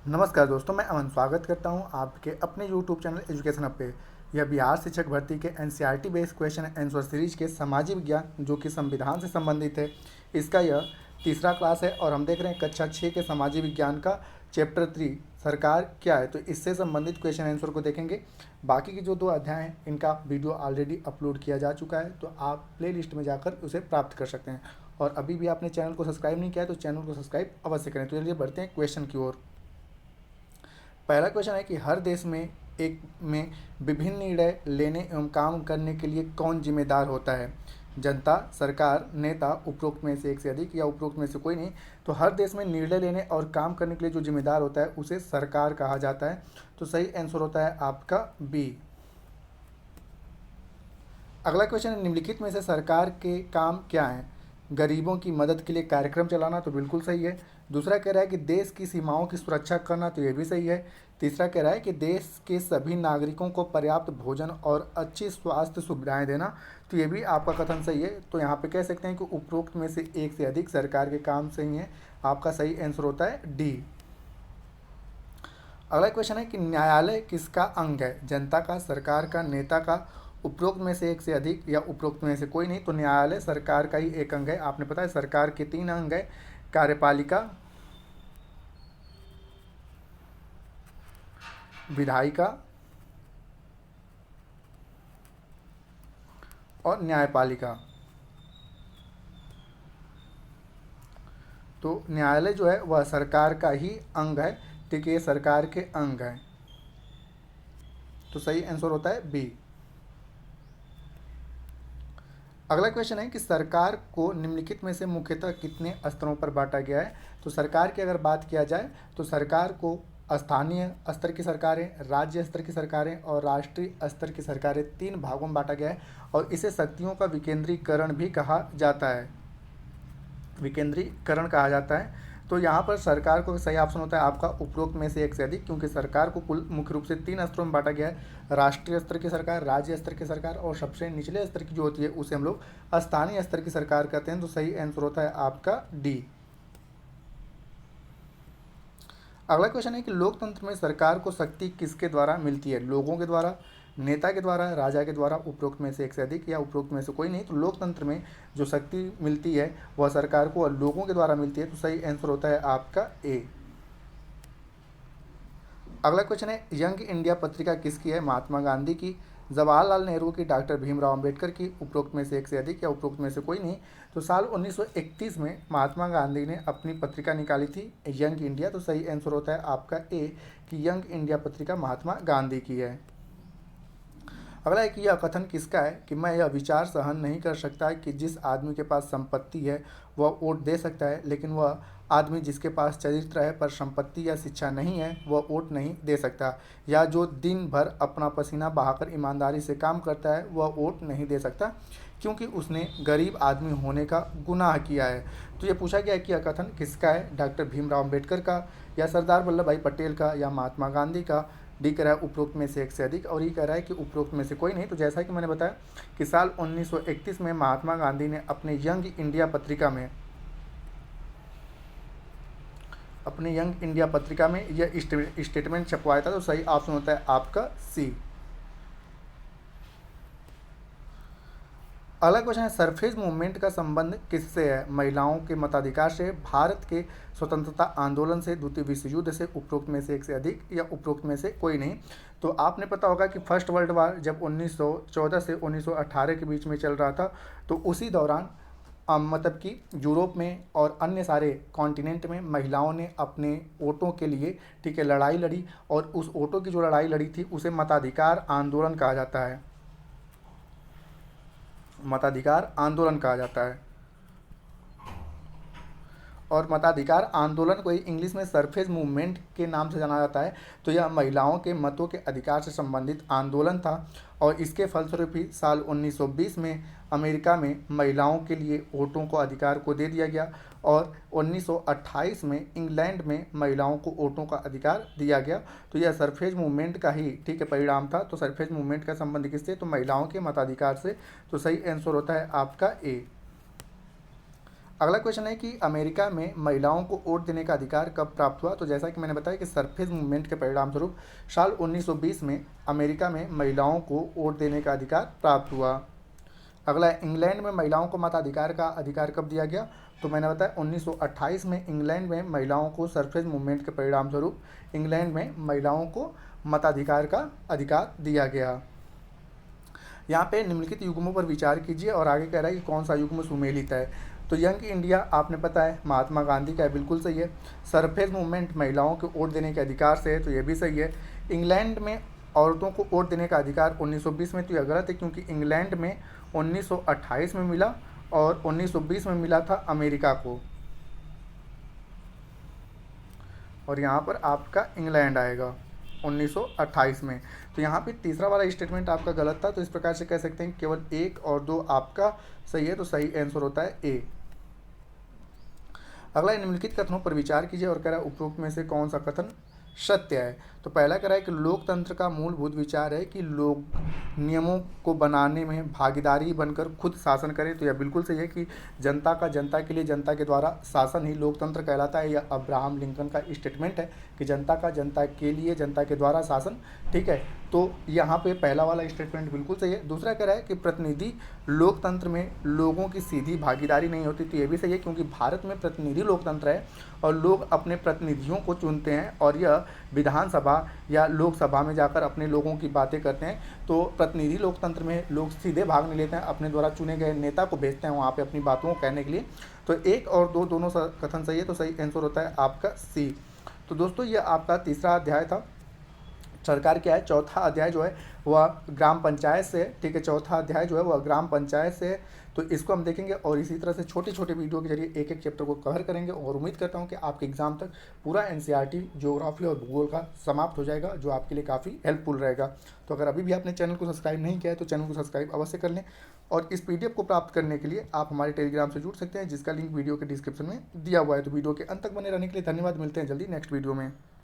नमस्कार दोस्तों, मैं अमन स्वागत करता हूं आपके अपने यूट्यूब चैनल एजुकेशन हब पे। यह बिहार शिक्षक भर्ती के NCERT based question answer series के सामाजिक विज्ञान जो कि संविधान से संबंधित है, इसका यह तीसरा क्लास है और हम देख रहे हैं कक्षा 6 के सामाजिक विज्ञान का चैप्टर 3 सरकार क्या है। तो इससे संबंधित क्वेश्चन आंसर को देखेंगे। बाकी के जो 2 अध्याय हैं इनका वीडियो ऑलरेडी अपलोड किया जा चुका है, तो आप प्लेलिस्ट में जाकर उसे प्राप्त कर सकते हैं। और अभी भी आपने चैनल को सब्सक्राइब नहीं किया है तो चैनल को सब्सक्राइब अवश्य करें। तो चलिए बढ़ते हैं क्वेश्चन की ओर। पहला क्वेश्चन है कि हर देश में एक में विभिन्न निर्णय लेने एवं काम करने के लिए कौन जिम्मेदार होता है? जनता, सरकार, नेता, उपरोक्त में से एक से अधिक या उपरोक्त में से कोई नहीं। तो हर देश में निर्णय लेने और काम करने के लिए जो जिम्मेदार होता है उसे सरकार कहा जाता है। तो सही आंसर होता है आपका बी। अगला क्वेश्चन है, निम्नलिखित में से सरकार के काम क्या हैं? गरीबों की मदद के लिए कार्यक्रम चलाना, तो बिल्कुल सही है। दूसरा कह रहा है कि देश की सीमाओं की सुरक्षा करना, तो ये भी सही है। तीसरा कह रहा है कि देश के सभी नागरिकों को पर्याप्त भोजन और अच्छी स्वास्थ्य सुविधाएं देना, तो ये भी आपका कथन सही है। तो यहाँ पे कह सकते हैं कि उपरोक्त में से एक से अधिक सरकार के काम सही हैं। आपका सही आंसर होता है डी। अगला क्वेश्चन है कि न्यायालय किसका अंग है? जनता का, सरकार का, नेता का, उपरोक्त में से एक से अधिक या उपरोक्त में से कोई नहीं। तो न्यायालय सरकार का ही एक अंग है। आपने पता है सरकार के 3 अंग है, कार्यपालिका, विधायिका और न्यायपालिका। तो न्यायालय जो है वह सरकार का ही अंग है। ठीक है, ये सरकार के अंग है। तो सही आंसर होता है बी। अगला क्वेश्चन है कि सरकार को निम्नलिखित में से मुख्यतः कितने स्तरों पर बांटा गया है? तो सरकार की अगर बात किया जाए तो सरकार को स्थानीय स्तर की सरकारें, राज्य स्तर की सरकारें और राष्ट्रीय स्तर की सरकारें 3 भागों में बांटा गया है। और इसे शक्तियों का विकेंद्रीकरण भी कहा जाता है। विकेंद्रीकरण कहा जाता है। तो यहाँ पर सरकार को सही ऑप्शन होता है आपका उपरोक्त में से एक से अधिक, क्योंकि सरकार को कुल मुख्य रूप से 3 स्तरों में बांटा गया है। राष्ट्रीय स्तर की सरकार, राज्य स्तर की सरकार और सबसे निचले स्तर की जो होती है उसे हम लोग स्थानीय स्तर की सरकार कहते हैं। तो सही आंसर होता है आपका डी। अगला क्वेश्चन है कि लोकतंत्र में सरकार को शक्ति किसके द्वारा मिलती है? लोगों के द्वारा, नेता के द्वारा, राजा के द्वारा, उपरोक्त में से एक से अधिक या उपरोक्त में से कोई नहीं। तो लोकतंत्र में जो शक्ति मिलती है वह सरकार को और लोगों के द्वारा मिलती है। तो सही आंसर होता है आपका ए। अगला क्वेश्चन है, यंग इंडिया पत्रिका किसकी है? महात्मा गांधी की, जवाहरलाल नेहरू की, डॉक्टर भीमराव अंबेडकर की, उपरोक्त में से एक से अधिक या उपरोक्त में से कोई नहीं। तो साल 1931 में महात्मा गांधी ने अपनी पत्रिका निकाली थी यंग इंडिया। तो सही आंसर होता है आपका ए कि यंग इंडिया पत्रिका महात्मा गांधी की है। अगला है कि यह कथन किसका है कि मैं यह विचार सहन नहीं कर सकता कि जिस आदमी के पास संपत्ति है वह वोट दे सकता है, लेकिन वह आदमी जिसके पास चरित्र है पर संपत्ति या शिक्षा नहीं है वह वोट नहीं दे सकता, या जो दिन भर अपना पसीना बहाकर ईमानदारी से काम करता है वह वोट नहीं दे सकता क्योंकि उसने गरीब आदमी होने का गुनाह किया है। तो ये पूछा गया कि यह कथन किसका है? डॉक्टर भीमराव अम्बेडकर का, या सरदार वल्लभ भाई पटेल का, या महात्मा गांधी का। डी कह रहा है उपरोक्त में से एक से अधिक और ये कह रहा है कि उपरोक्त में से कोई नहीं। तो जैसा कि मैंने बताया कि साल 1931 में महात्मा गांधी ने अपने यंग इंडिया पत्रिका में यह स्टेटमेंट छपवाया था। तो सही ऑप्शन होता है आपका सी। अगला क्वेश्चन है, सरफेज मूवमेंट का संबंध किससे है? महिलाओं के मताधिकार से, भारत के स्वतंत्रता आंदोलन से, द्वितीय विश्व युद्ध से, उपरोक्त में से एक से अधिक या उपरोक्त में से कोई नहीं। तो आपने पता होगा कि फर्स्ट वर्ल्ड वार जब 1914 से 1918 के बीच में चल रहा था, तो उसी दौरान मतलब कि यूरोप में और अन्य सारे कॉन्टिनेंट में महिलाओं ने अपने वोटों के लिए ठीक है लड़ाई लड़ी, और उस वोटों की जो लड़ाई लड़ी थी उसे मताधिकार आंदोलन कहा जाता है। मताधिकार आंदोलन कहा जाता है। और मताधिकार आंदोलन को ही इंग्लिश में सरफेस मूवमेंट के नाम से जाना जाता है। तो यह महिलाओं के मतों के अधिकार से संबंधित आंदोलन था, और इसके फलस्वरूप ही साल 1920 में अमेरिका में महिलाओं के लिए वोटों को अधिकार को दे दिया गया, और 1928 में इंग्लैंड में महिलाओं को वोटों का अधिकार दिया गया। तो यह सरफेज मूवमेंट का ही ठीक है परिणाम था। तो सरफेज मूवमेंट का संबंध किससे? तो महिलाओं के मताधिकार से। तो सही आंसर होता है आपका ए। अगला क्वेश्चन है कि अमेरिका में महिलाओं को वोट देने का अधिकार कब प्राप्त हुआ। तो जैसा कि मैंने बताया कि सरफेस मूवमेंट के परिणाम स्वरूप साल 1920 में अमेरिका में महिलाओं को वोट देने का अधिकार प्राप्त हुआ। अगला है, इंग्लैंड में महिलाओं को मताधिकार का अधिकार कब दिया गया। तो मैंने बताया 1928 में इंग्लैंड में महिलाओं को सरफेस मूवमेंट के परिणाम स्वरूप इंग्लैंड में महिलाओं को मताधिकार का अधिकार दिया गया। यहाँ पे निम्नलिखित युग्मों पर विचार कीजिए और आगे कह रहा है कि कौन सा युग्म सुमेलित है। तो यंग इंडिया आपने पता है महात्मा गांधी का है, बिल्कुल सही है। सरफेस मूवमेंट महिलाओं को वोट देने के अधिकार से है, तो ये भी सही है। इंग्लैंड में औरतों को वोट देने का अधिकार 1920 में, तो यह गलत है क्योंकि इंग्लैंड में 1928 में मिला और 1920 में मिला था अमेरिका को, और यहाँ पर आपका इंग्लैंड आएगा 1928 में। तो यहाँ पे तीसरा वाला स्टेटमेंट आपका गलत था, तो इस प्रकार से कह सकते हैं केवल 1 और 2 आपका सही है, तो सही आंसर होता है ए। अगला, निम्नलिखित कथनों पर विचार कीजिए और कह रहा है उपरोक्त में से कौन सा कथन सत्य है। तो पहला कह रहा है कि लोकतंत्र का मूलभूत विचार है कि लोग नियमों को बनाने में भागीदारी बनकर खुद शासन करें। तो यह बिल्कुल सही है कि जनता का जनता के लिए जनता के द्वारा शासन ही लोकतंत्र कहलाता है। यह अब्राहम लिंकन का स्टेटमेंट है कि जनता का जनता के लिए जनता के द्वारा शासन, ठीक है। तो यहाँ पे पहला वाला स्टेटमेंट बिल्कुल सही है। दूसरा कह रहा है कि प्रतिनिधि लोकतंत्र में लोगों की सीधी भागीदारी नहीं होती। तो ये भी सही है क्योंकि भारत में प्रतिनिधि लोकतंत्र है और लोग अपने प्रतिनिधियों को चुनते हैं और यह विधानसभा या लोकसभा में जाकर अपने लोगों की बातें करते हैं। तो प्रतिनिधि लोकतंत्र में लोग सीधे भाग नहीं लेते हैं, अपने द्वारा चुने गए नेता को भेजते हैं वहाँ पे अपनी बातों को कहने के लिए। तो 1 और 2 दोनों कथन सही है, तो सही आंसर होता है आपका सी। तो दोस्तों ये आपका तीसरा अध्याय था। सरकार क्या है, चौथा अध्याय जो है वह ग्राम पंचायत से, ठीक है। चौथा अध्याय जो है वह ग्राम पंचायत से, तो इसको हम देखेंगे और इसी तरह से छोटे छोटे वीडियो के जरिए एक एक चैप्टर को कवर करेंगे और उम्मीद करता हूं कि आपके एग्जाम तक पूरा एनसीईआरटी ज्योग्राफी और भूगोल का समाप्त हो जाएगा, जो आपके लिए काफ़ी हेल्पफुल रहेगा। तो अगर अभी भी आपने चैनल को सब्सक्राइब नहीं किया है तो चैनल को सब्सक्राइब अवश्य कर लें और इस पीडीएफ को प्राप्त करने के लिए आप हमारे टेलीग्राम से जुड़ सकते हैं, जिसका लिंक वीडियो के डिस्क्रिप्शन में दिया हुआ है। तो वीडियो के अंत तक बने रहने के लिए धन्यवाद। मिलते हैं जल्दी नेक्स्ट वीडियो में।